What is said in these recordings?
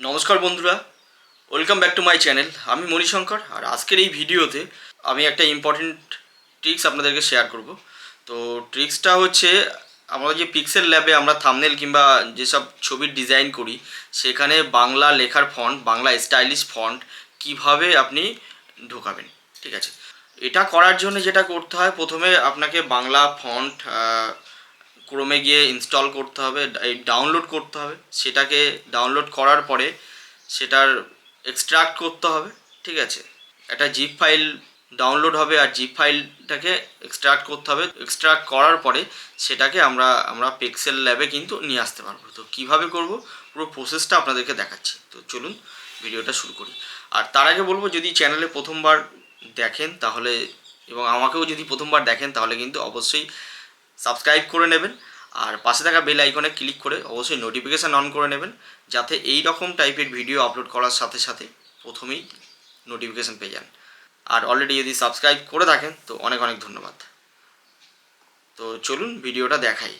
নমস্কার বন্ধুরা, welcome back to my channel. আমি মণিশঙ্কর, আর আজকের এই ভিডিওতে আমি একটা ইম্পর্টেন্ট ট্রিক্স আপনাদেরকে শেয়ার করব। তো ট্রিক্সটা হচ্ছে, আমরা যে পিক্সেল ল্যাবে আমরা থাম্বনেল কিংবা যেসব ছবির ডিজাইন করি, সেখানে বাংলা লেখার ফন্ট, বাংলা স্টাইলিশ ফন্ট কিভাবে আপনি ঢোকাবেন। ঠিক আছে, এটা করার জন্য যেটা করতে হয়, প্রথমে আপনাকে বাংলা ফন্ট ক্রোমে গিয়ে ইনস্টল করতে হবে, এই ডাউনলোড করতে হবে। সেটাকে ডাউনলোড করার পরে সেটার এক্সট্রাক্ট করতে হবে। ঠিক আছে, একটা জিপ ফাইল ডাউনলোড হবে, আর জিপ ফাইলটাকে এক্সট্রাক্ট করতে হবে। এক্সট্রাক্ট করার পরে সেটাকে আমরা পিক্সেল ল্যাবে কিন্তু নিয়ে আসতে পারবো। তো কীভাবে করব, পুরো প্রসেসটা আপনাদেরকে দেখাচ্ছি। তো চলুন ভিডিওটা শুরু করি। আর তার আগে বলবো, যদি চ্যানেলে প্রথমবার দেখেন তাহলে, এবং আমাকেও যদি প্রথমবার দেখেন, তাহলে কিন্তু অবশ্যই সাবস্ক্রাইব করে নেবেন। আর পাশে থাকা বেল আইকনে ক্লিক করে অবশ্যই নোটিফিকেশান অন করে নেবেন, যাতে এই রকম টাইপের ভিডিও আপলোড করার সাথে সাথে প্রথমেই নোটিফিকেশান পেয়ে যান। আর অলরেডি যদি সাবস্ক্রাইব করে থাকেন তো অনেক অনেক ধন্যবাদ। তো চলুন ভিডিওটা দেখাই।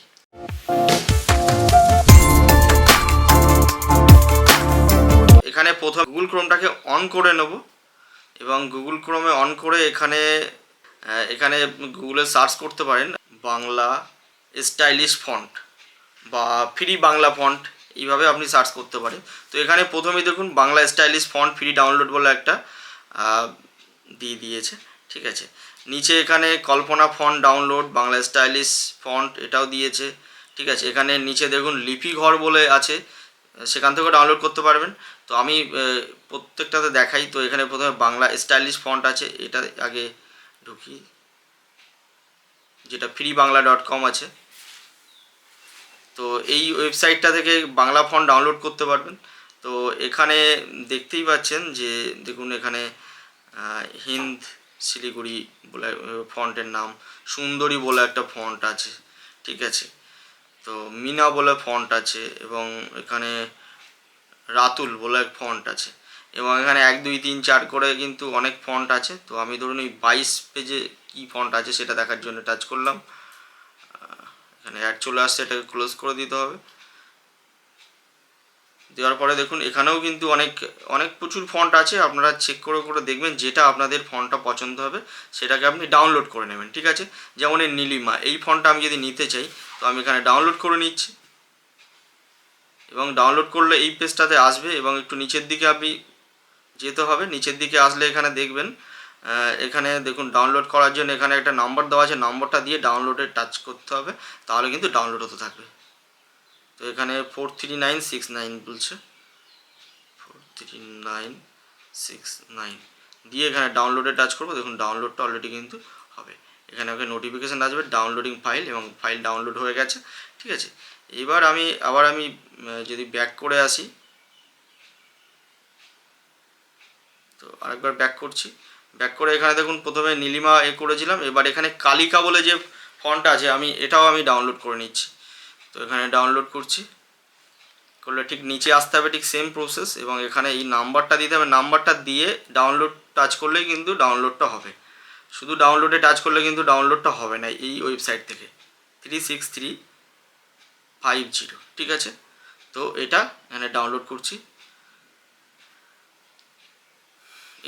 এখানে প্রথম গুগল ক্রোমটাকে অন করে নেব, এবং গুগল ক্রোমে অন করে এখানে গুগলে সার্চ করতে পারেন বাংলা স্টাইলিশ ফন্ট বা ফ্রি বাংলা ফন্ট, এইভাবে আপনি সার্চ করতে পারেন। তো এখানে প্রথমেই দেখুন Bangla stylish font free download বলে একটা দিয়ে দিয়েছে। ঠিক আছে, নিচে এখানে Kalpana font download Bangla stylish font এটাও দিয়েছে। ঠিক আছে, এখানে নিচে দেখুন লিপি ঘর বলে আছে, সেখান থেকেও ডাউনলোড করতে পারবেন। তো আমি প্রত্যেকটাতে দেখাই। তো এখানে প্রথমে বাংলা স্টাইলিশ ফন্ট আছে, এটা আগে ঢুকি, যেটা freebangla.com আছে। তো এই ওয়েবসাইটটা থেকে বাংলা ফন্ট ডাউনলোড করতে পারবেন। তো এখানে দেখতেই পাচ্ছেন যে, দেখুন এখানে হিন্দ শিলিগুড়ি বলে ফন্টের নাম, সুন্দরী বলে একটা ফন্ট আছে। ঠিক আছে, তো মিনা বলে ফন্ট আছে, এবং এখানে রাতুল বলে এক ফন্ট আছে, এবং এখানে 1 2 3 4 করে কিন্তু অনেক ফন্ট আছে। তো আমি ধরুন এই 22 পেজে কী ফন্ট আছে সেটা দেখার জন্য টাচ করলাম। এখানে অ্যাড চলে আসছে, এটাকে ক্লোজ করে দিতে হবে। দেওয়ার পরে দেখুন এখানেও কিন্তু অনেক অনেক প্রচুর ফন্ট আছে। আপনারা চেক করে করে দেখবেন যেটা আপনাদের ফন্টটা পছন্দ হবে সেটাকে আপনি ডাউনলোড করে নেবেন। ঠিক আছে, যেমন এই নীলিমা, এই ফন্টটা আমি যদি নিতে চাই, তো আমি এখানে ডাউনলোড করে নিচ্ছি, এবং ডাউনলোড করলে এই পেজটাতে আসবে, এবং একটু নিচের দিকে আপনি যেতে হবে। নিচের দিকে আসলে এখানে দেখবেন, এখানে দেখুন ডাউনলোড করার জন্য এখানে একটা নাম্বার দেওয়া আছে, নাম্বারটা দিয়ে ডাউনলোডে টাচ করতে হবে, তাহলে কিন্তু ডাউনলোড হতে থাকবে। তো এখানে 43969 বলছে, 43969 দিয়ে এখানে ডাউনলোডে টাচ করবো। দেখুন ডাউনলোডটা অলরেডি কিন্তু হবে। এখানে ওকে নোটিফিকেশান আসবে ডাউনলোডিং ফাইল, এবং ফাইল ডাউনলোড হয়ে গেছে। ঠিক আছে, এবার আমি যদি ব্যাক করে আসি, তো আরেকবার ব্যাক করছি। ব্যাক করে এখানে দেখুন প্রথমে নীলিমা করেছিলাম, এবার এখানে কালিকা বলে যে ফন্টটা আছে এটাও আমি ডাউনলোড করে নিচ্ছি। তো এখানে ডাউনলোড করছি, করলে ঠিক নিচে আসতে হবে, ঠিক সেম প্রসেস, এবং এখানে এই নাম্বারটা দিতে হবে। নাম্বারটা দিয়ে ডাউনলোড টাচ করলেই কিন্তু ডাউনলোডটা হবে। শুধু ডাউনলোডে টাচ করলে কিন্তু ডাউনলোডটা হবে না এই ওয়েবসাইট থেকে, 36350। ঠিক আছে, তো এটা এখানে ডাউনলোড করছি,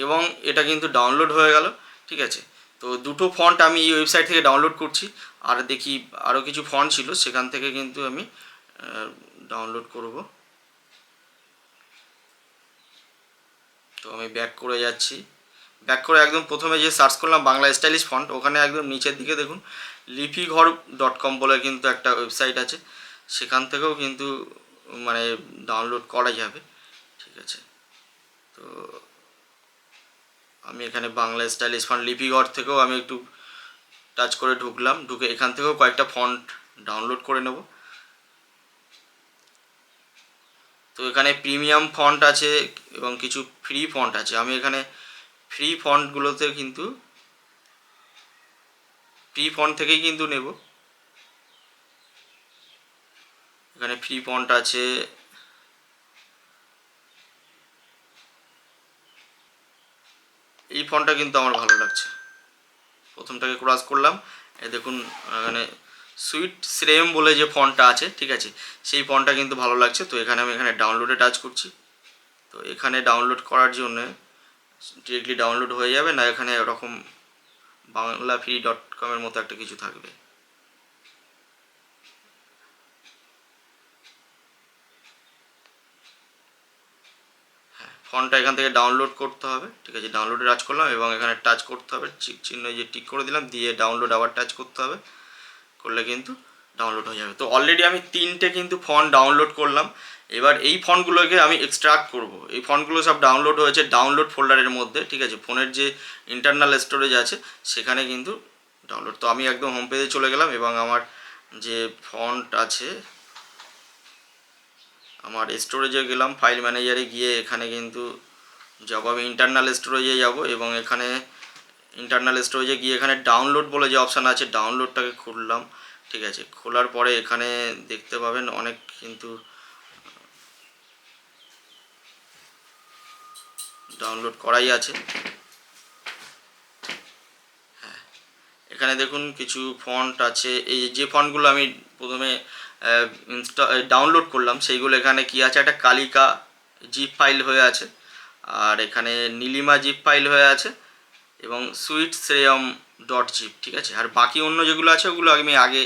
এবং এটা কিন্তু ডাউনলোড হয়ে গেল। ঠিক আছে, তো দুটো ফন্ট আমি এই ওয়েবসাইট থেকে ডাউনলোড করছি। আর দেখি আরও কিছু ফন্ট ছিল, সেখান থেকে কিন্তু আমি ডাউনলোড করব। তো আমি ব্যাক করে যাচ্ছি, ব্যাক করে একদম প্রথমে যে সার্চ করলাম বাংলা স্টাইলিশ ফন্ট, ওখানে একদম নিচের দিকে দেখুন লিপিঘর.com বলে কিন্তু একটা ওয়েবসাইট আছে, সেখান থেকেও কিন্তু মানে ডাউনলোড করা যাবে। ঠিক আছে, তো আমি এখানে বাংলা স্টাইলিশ ফন্ট লিপিঘর থেকেও আমি একটু টাচ করে ঢুকলাম, ঢুকে এখান থেকেও কয়েকটা ফন্ট ডাউনলোড করে নেব। তো এখানে প্রিমিয়াম ফন্ট আছে এবং কিছু ফ্রি ফন্ট আছে। আমি এখানে ফ্রি ফন্ট থেকেই কিন্তু নেব। এখানে ফ্রি ফন্ট আছে, এই ফন্টটা কিন্তু আমার ভালো লাগছে। প্রথমটাকে ক্রস করলাম, দেখুন এখানে সুইট শ্রেম বলে যে ফন্টটা আছে, ঠিক আছে, সেই ফন্টটা কিন্তু ভালো লাগছে। তো এখানে আমি ডাউনলোডে টাচ করছি, তো এখানে ডাউনলোড করার জন্য ডিরেক্টলি ডাউনলোড হয়ে যাবে, না এখানে এরকম banglafree.com-এর মতো একটা কিছু থাকবে। হ্যাঁ, ফন্টটা এখান থেকে ডাউনলোড করতে হবে, ঠিক আছে। ডাউনলোডে টাচ করলাম এবং এখানে টাচ করতে হবে, চিহ্ন যে টিক করে দিলাম, দিয়ে ডাউনলোড আবার টাচ করতে হবে, করলে কিন্তু ডাউনলোড হয়ে যাবে। তো অলরেডি আমি 3টে কিন্তু ফন্ট ডাউনলোড করলাম। এবার এই ফন্টগুলোকে আমি এক্সট্রাক্ট করব। এই ফন্টগুলো সব ডাউনলোড হয়েছে ডাউনলোড ফোল্ডারের মধ্যে, ঠিক আছে। ফোনের যে ইন্টারনাল স্টোরেজ আছে সেখানে কিন্তু ডাউনলোড। তো আমি একদম হোম পেজে চলে গেলাম এবং আমার যে ফন্ট আছে, আমার স্টোরেজে গেলাম, ফাইল ম্যানেজারে গিয়ে এখানে কিন্তু যাব, আমি ইন্টারনাল স্টোরেজে যাব এবং এখানে ইন্টারনাল স্টোরেজে গিয়ে এখানে ডাউনলোড বলে যে অপশান আছে, ডাউনলোডটাকে খুললাম, ঠিক আছে। খোলার পরে এখানে দেখতে পাবেন অনেক কিন্তু ডাউনলোড করাই আছে। হ্যাঁ, এখানে দেখুন কিছু ফন্ট আছে। এই যে ফন্টগুলো আমি প্রথমে ডাউনলোড করলাম সেইগুলো এখানে কি আছে, একটা কালিকা জিপ ফাইল হয়ে আছে, আর এখানে নীলিমা জিপ ফাইল হয়ে আছে এবং সুইট শ্রেয়ম ডট জিপ, ঠিক আছে। আর বাকি অন্য যেগুলো আছে ওগুলো আমি আগে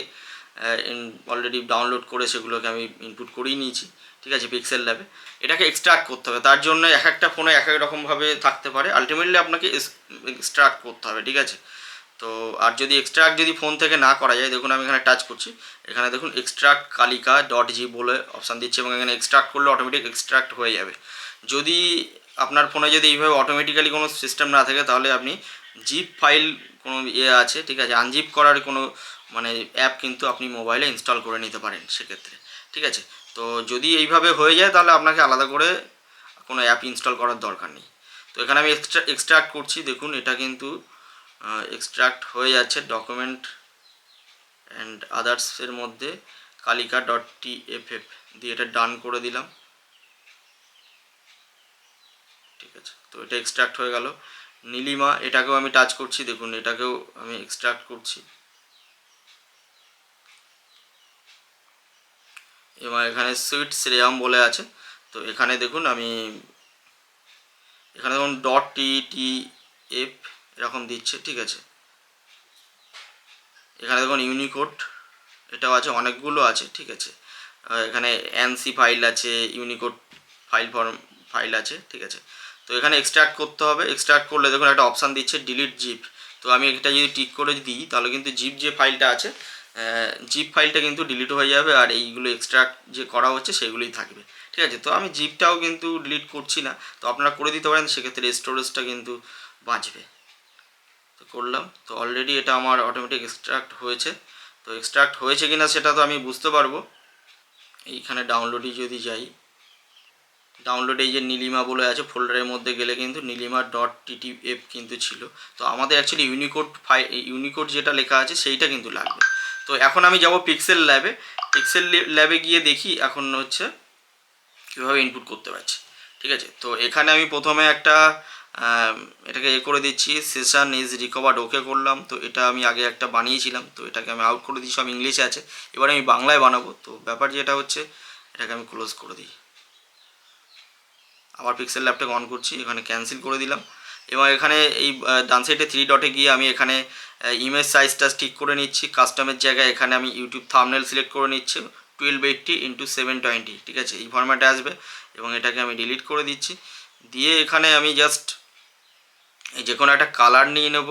অলরেডি ডাউনলোড করে সেগুলোকে আমি ইনপুট করেই নিয়েছি, ঠিক আছে, পিক্সেল ল্যাবে। এটাকে এক্সট্রাক্ট করতে হবে, তার জন্য এক একটা ফোনে এক এক রকমভাবে থাকতে পারে, আলটিমেটলি আপনাকে এক্সট্রাক্ট করতে হবে, ঠিক আছে। তো আর যদি এক্সট্রাক্ট যদি ফোন থেকে না করা যায়, দেখুন আমি এখানে টাচ করছি, এখানে দেখুন এক্সট্রাক্ট কালিকা ডট জি বলে অপশান দিচ্ছে এবং এখানে এক্সট্রাক্ট করলে অটোমেটিক এক্সট্রাক্ট হয়ে যাবে। যদি আপনার ফোনে যদি এইভাবে অটোমেটিক্যালি কোনো সিস্টেম না থাকে তাহলে আপনি জিপ ফাইল কোনো আছে, ঠিক আছে, আনজিপ করার কোনো মানে অ্যাপ কিন্তু আপনি মোবাইলে ইনস্টল করে নিতে পারেন সেক্ষেত্রে, ঠিক আছে। তো যদি এইভাবে হয়ে যায় তাহলে আপনাকে আলাদা করে কোনো অ্যাপ ইনস্টল করার দরকার নেই। তো এখানে আমি এক্সট্রাক্ট করছি, দেখুন এটা কিন্তু এক্সট্রাক্ট হয়ে যাচ্ছে ডকুমেন্ট অ্যান্ড আদার্সের মধ্যে কালিকা ডট টিএফএফ দিয়ে এটা ডান করে দিলাম, ঠিক আছে। তো এটা এক্সট্রাক্ট হয়ে গেল। নীলিমা এটাকেও আমি টাচ করছি, দেখুন এটাকেও আমি এক্সট্রাক্ট করছি এবং এখানে সুইট শ্রেয়াম বলে আছে। তো এখানে দেখুন আমি এখানে দেখুন ডট টি টি এফ এরকম দিচ্ছে, ঠিক আছে। এখানে দেখুন ইউনিকোড এটাও আছে, অনেকগুলো আছে, ঠিক আছে। এখানে এনসি ফাইল আছে, ইউনিকোড ফাইল আছে, ঠিক আছে। তো এখানে এক্সট্রাক্ট করতে হবে। এক্সট্রাক্ট করলে দেখুন একটা অপশান দিচ্ছে ডিলিট জিপ। তো আমি এটা যদি টিক করে দিই তাহলে কিন্তু জিপ যে ফাইলটা আছে, জিপ ফাইলটা কিন্তু ডিলিট হয়ে যাবে আর এইগুলো এক্সট্রাক্ট যে করা হচ্ছে সেগুলোই থাকবে, ঠিক আছে। তো আমি জিপটাও কিন্তু ডিলিট করছি না, তো আপনারা করে দিতে পারেন, সেক্ষেত্রে স্টোরেজটা কিন্তু বাঁচবে। তো করলাম, তো অলরেডি এটা আমার অটোমেটিক এক্সট্রাক্ট হয়েছে। তো এক্সট্রাক্ট হয়েছে কিনা সেটা তো আমি বুঝতে পারবো এইখানে ডাউনলোডে যদি যাই, ডাউনলোডে এই যে নীলিমা বলে আছে ফোল্ডারের মধ্যে গেলে কিন্তু নীলিমা ডট টিটিএফ কিন্তু ছিল। তো আমাদের অ্যাকচুয়ালি ইউনিকোড যেটা লেখা আছে সেইটা কিন্তু লাগবে। তো এখন আমি যাব পিক্সেল ল্যাবে। পিক্সেল ল্যাবে গিয়ে দেখি এখন হচ্ছে কীভাবে ইনপুট করতে পারছি, ঠিক আছে। তো এখানে আমি প্রথমে একটা এটাকে করে দিচ্ছি, সেশন ইজ রিকভার্ড, ওকে করলাম। তো এটা আমি আগে একটা বানিয়েছিলাম, তো এটাকে আমি আউট করে দিই, সব ইংলিশে আছে। এবার আমি বাংলায় বানাবো। তো ব্যাপার যেটা হচ্ছে এটাকে আমি ক্লোজ করে দিই, আবার পিক্সেল ল্যাবটাকে অন করছি, এখানে ক্যান্সেল করে দিলাম এবং এখানে এই ডান সাইডে 3 ডটে গিয়ে আমি এখানে ইমেজ সাইজটা ঠিক করে নিচ্ছি। কাস্টমের জায়গায় এখানে আমি ইউটিউব থাম্বনেল সিলেক্ট করে নিচ্ছি 1280x720, ঠিক আছে, এই ফরম্যাটে আসবে এবং এটাকে আমি ডিলিট করে দিচ্ছি। দিয়ে এখানে আমি জাস্ট এই যে কোনো একটা কালার নিয়ে নেব,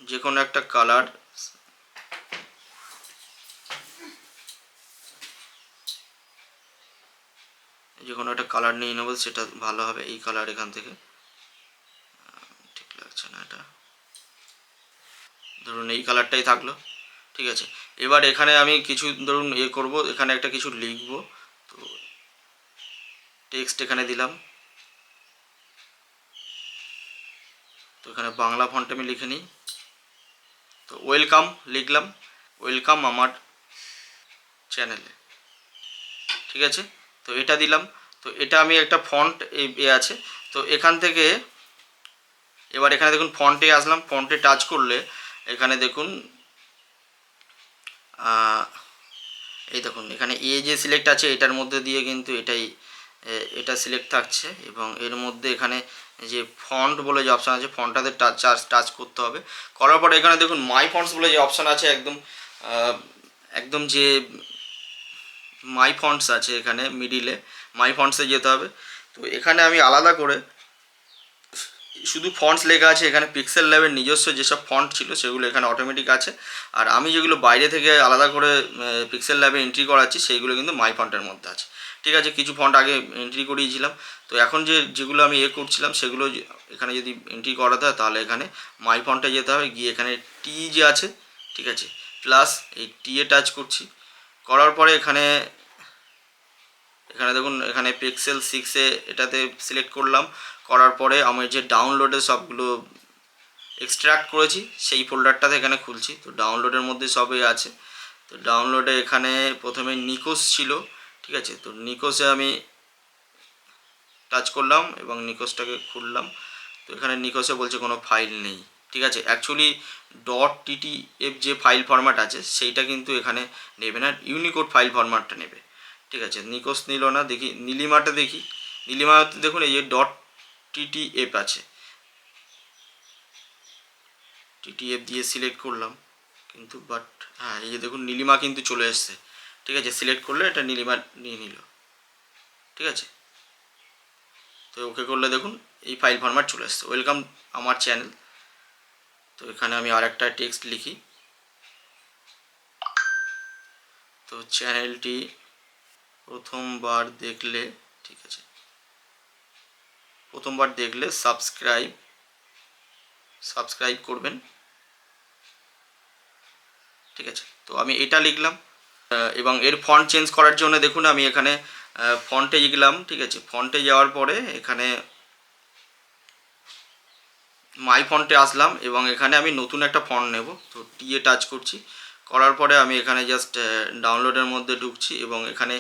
যে কোনো একটা কালার, যে কোনো একটা কালার নিয়ে নেবো, সেটা ভালো হবে। এই কালার এখান থেকে ঠিক লাগছে না, এটা ধরুন এই কালারটাই থাকলো, ঠিক আছে। এবার এখানে আমি কিছু ধরুন করব, এখানে একটা কিছু লিখব। তো টেক্সট এখানে দিলাম, তো এখানে বাংলা ফন্টে আমি লিখে নিই। তো ওয়েলকাম লিখলাম, ওয়েলকাম আমার চ্যানেলে, ঠিক আছে। তো এটা দিলাম। তো এটা আমি একটা ফন্ট আছে। তো এখান থেকে এবার এখানে দেখুন ফন্টে আসলাম, ফন্টে টাচ করলে এখানে দেখুন এই দেখুন এখানে এ যে সিলেক্ট আছে এটার মধ্যে দিয়ে কিন্তু এটা সিলেক্ট থাকছে, এবং এর মধ্যে এখানে যে ফন্ট বলে যে অপশান আছে ফন্টটাতে টাচ করতে হবে। করার পরে এখানে দেখুন মাই ফন্টস বলে যে অপশান আছে একদম একদম যে মাই ফন্টস আছে এখানে মিডিলে মাই ফন্টসে যেতে হবে। তো এখানে আমি আলাদা করে শুধু ফন্টস লেখা আছে, এখানে পিক্সেল ল্যাবের নিজস্ব যেসব ফন্ট ছিল সেগুলো এখানে অটোমেটিক আছে, আর আমি যেগুলো বাইরে থেকে আলাদা করে পিক্সেল ল্যাবে এন্ট্রি করাচ্ছি সেইগুলো কিন্তু মাই ফন্টের মধ্যে আছে। ঠিক আছে, কিছু ফন্ট আগে এন্ট্রি করিয়েছিলাম, তো এখন যেগুলো আমি করছিলাম সেগুলো এখানে যদি এন্ট্রি করাতে হয় তাহলে এখানে মাই ফন্টে যেতে হবে, গিয়ে এখানে টি যে আছে ঠিক আছে প্লাস এই টি এ টাচ করছি। করার পরে এখানে দেখুন এখানে পিক্সেল 6-এ এটাতে সিলেক্ট করলাম। করার পরে আমি যে ডাউনলোডে সবগুলো এক্সট্র্যাক্ট করেছি সেই ফোল্ডারটাতে এখানে খুলছি। তো ডাউনলোডের মধ্যে সবই আছে। তো ডাউনলোডে এখানে প্রথমে নিকোস ছিল, ঠিক আছে, তো নিকোসে আমি টাচ করলাম এবং নিকোসটাকে খুললাম। তো এখানে নিকোসে বলছে কোনো ফাইল নেই, ঠিক আছে। অ্যাকচুয়ালি .ttf যে ফাইল ফরম্যাট আছে সেইটা কিন্তু এখানে নেবে না, ইউনিকোড ফাইল ফরম্যাটটা নেবে, ঠিক আছে। নিকোস নিল না, দেখি নীলিমাটা দেখি। নীলিমাতে দেখুন এই যে .ttf আছে, ttf দিয়ে সিলেক্ট করলাম কিন্তু বাট হ্যাঁ এই যে দেখুন নীলিমা কিন্তু চলে এসছে, ঠিক আছে। সিলেক্ট করলে এটা নীলিমা নিয়ে নিল, ঠিক আছে। তো ওকে করলে দেখুন এই ফাইল ফরম্যাট চলে এসছে। ওয়েলকাম আমার চ্যানেল। তো এখানে আমি আর একটা টেক্সট লিখি। তো চ্যানেলটি প্রথমবার দেখলে, ঠিক আছে, প্রথমবার দেখলে সাবস্ক্রাইব করবেন, ঠিক আছে। তো আমি এটা লিখলাম এবং এর ফন্ট চেঞ্জ করার জন্য দেখুন আমি এখানে ফন্টে গেলাম, ঠিক আছে। ফন্টে যাওয়ার পরে এখানে মাই ফন্টে আসলাম এবং এখানে আমি নতুন একটা ফন্ট নেব। তো টি এ টাচ করছি, করার পরে আমি এখানে জাস্ট ডাউনলোডের মধ্যে ঢুকছি এবং এখানে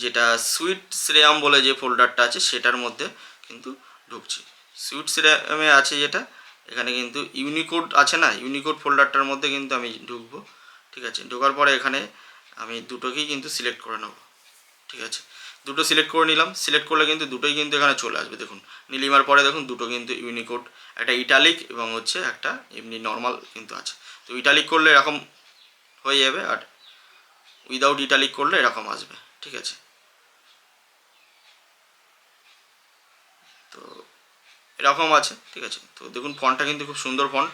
যেটা সুইট শ্রেয়াম বলে যে ফোল্ডারটা আছে সেটার মধ্যে কিন্তু ঢুকছি। সুইট শ্রেয়ামে আছে যেটা, এখানে কিন্তু ইউনিকোড আছে না, ইউনিকোড ফোল্ডারটার মধ্যে কিন্তু আমি ঢুকবো, ঠিক আছে। ঢোকার পরে এখানে আমি দুটোকেই কিন্তু সিলেক্ট করে নেব, ঠিক আছে। দুটো সিলেক্ট করে নিলাম, সিলেক্ট করলে কিন্তু দুটোই কিন্তু এখানে চলে আসবে। দেখুন নীলিমার পরে দেখুন দুটো কিন্তু ইউনিকোড, একটা ইটালিক এবং হচ্ছে একটা এমনি নর্মাল কিন্তু আছে। তো ইটালিক করলে এরকম হয়ে যাবে, আর উইদাউট ইটালিক করলে এরকম আসবে, ঠিক আছে। তো এরকম আছে, ঠিক আছে। তো দেখুন ফন্টটা কিন্তু খুব সুন্দর ফন্ট,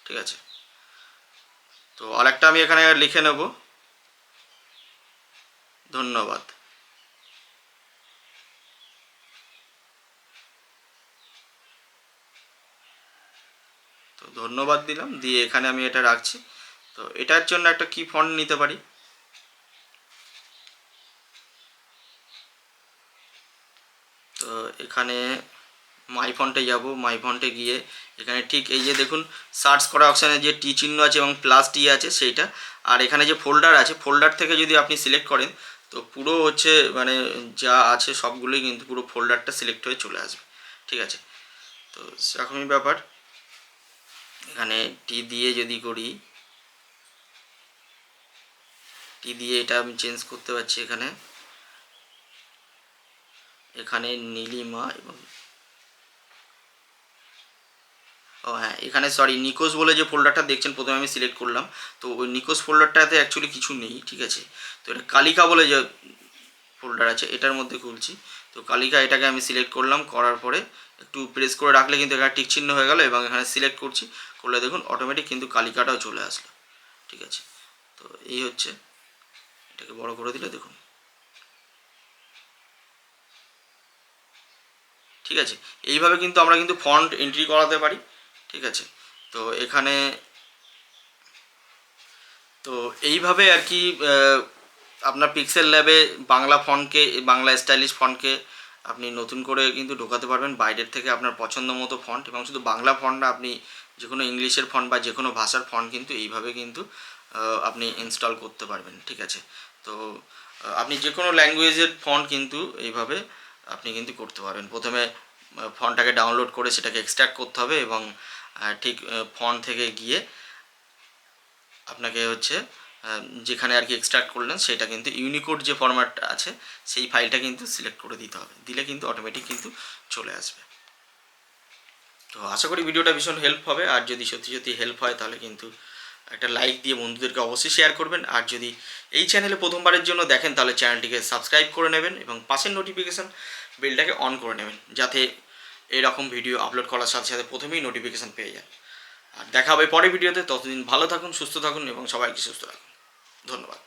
ঠিক আছে। তো আরেকটা আমি এখানে লিখে নেব, ধন্যবাদ। তো ধন্যবাদ দিলাম, দিয়ে এখানে আমি এটা রাখছি। তো এটার জন্য একটা কি ফন্ট নিতে পারি, তো এখানে মাই ফন্টে যাব, মাই ফন্টে গিয়ে এখানে ঠিক এই যে দেখুন সার্চ করা অপশানে যে টি চিহ্ন আছে এবং প্লাস টি আছে সেইটা, আর এখানে যে ফোল্ডার আছে ফোল্ডার থেকে যদি আপনি সিলেক্ট করেন তো পুরো হচ্ছে মানে যা আছে সবগুলোই কিন্তু পুরো ফোল্ডারটা সিলেক্ট হয়ে চলে আসবে, ঠিক আছে। তো সেরকমই ব্যাপার। এখানে টি দিয়ে যদি করি, টি দিয়ে এটা আমি চেঞ্জ করতে পারছি। এখানে নীলিমা এবং ও হ্যাঁ এখানে সরি নিকোস বলে যে ফোল্ডারটা দেখছেন প্রথমে আমি সিলেক্ট করলাম, তো ওই নিকোস ফোল্ডারটাতে অ্যাকচুয়ালি কিছু নেই, ঠিক আছে। তো এটা কালিকা বলে যে ফোল্ডার আছে এটার মধ্যে খুলছি। তো কালিকা এটাকে আমি সিলেক্ট করলাম, করার পরে একটু প্রেস করে রাখলে কিন্তু এখানে টিক চিহ্ন হয়ে গেল এবং এখানে সিলেক্ট করছি, করলে দেখুন অটোমেটিক কিন্তু কালিকাটাও চলে আসলো, ঠিক আছে। তো এই হচ্ছে, এটাকে বড় করে দিলে দেখুন, ঠিক আছে। এইভাবে কিন্তু আমরা কিন্তু ফন্ট এন্ট্রি করাতে পারি, ঠিক আছে। তো এখানে তো এইভাবে আর কি আপনার পিক্সেল ল্যাবে বাংলা ফন্টকে, বাংলা স্টাইলিশ ফন্টকে আপনি নতুন করে কিন্তু ঢোকাতে পারবেন বাইরের থেকে আপনার পছন্দ মতো ফন্ট, এবং শুধু বাংলা ফন্ট না, আপনি যে কোনো ইংলিশের ফন্ট বা যে কোনো ভাষার ফন্ট কিন্তু এইভাবে কিন্তু আপনি ইনস্টল করতে পারবেন, ঠিক আছে। তো আপনি যে কোনো ল্যাঙ্গুয়েজের ফন্ট কিন্তু এইভাবে আপনি কিন্তু করতে পারবেন। প্রথমে ফন্টটাকে ডাউনলোড করে সেটাকে এক্সট্র্যাক্ট করতে হবে এবং ঠিক ফন্ট থেকে গিয়ে আপনাকে হচ্ছে যেখানে আর কি এক্সট্রাক্ট করলেন সেটা কিন্তু ইউনিকোড যে ফরম্যাট আছে সেই ফাইলটা কিন্তু সিলেক্ট করে দিতে হবে, দিলে কিন্তু অটোমেটিক কিন্তু চলে আসবে। তো আশা করি ভিডিওটা ভীষণ হেল্প হবে, আর যদি সত্যি সত্যি হেল্প হয় তাহলে কিন্তু একটা লাইক দিয়ে বন্ধুদেরকে অবশ্যই শেয়ার করবেন। আর যদি এই চ্যানেলে প্রথমবারের জন্য দেখেন তাহলে চ্যানেলটিকে সাবস্ক্রাইব করে নেবেন এবং পাশের নোটিফিকেশান বেলটাকে অন করে নেবেন, যাতে এরকম ভিডিও আপলোড করার সাথে সাথে প্রথমেই নোটিফিকেশান পেয়ে যান। আর দেখা হবে পরের ভিডিওতে, ততদিন ভালো থাকুন, সুস্থ থাকুন এবং সবাইকে সুস্থ রাখুন। ধন্যবাদ।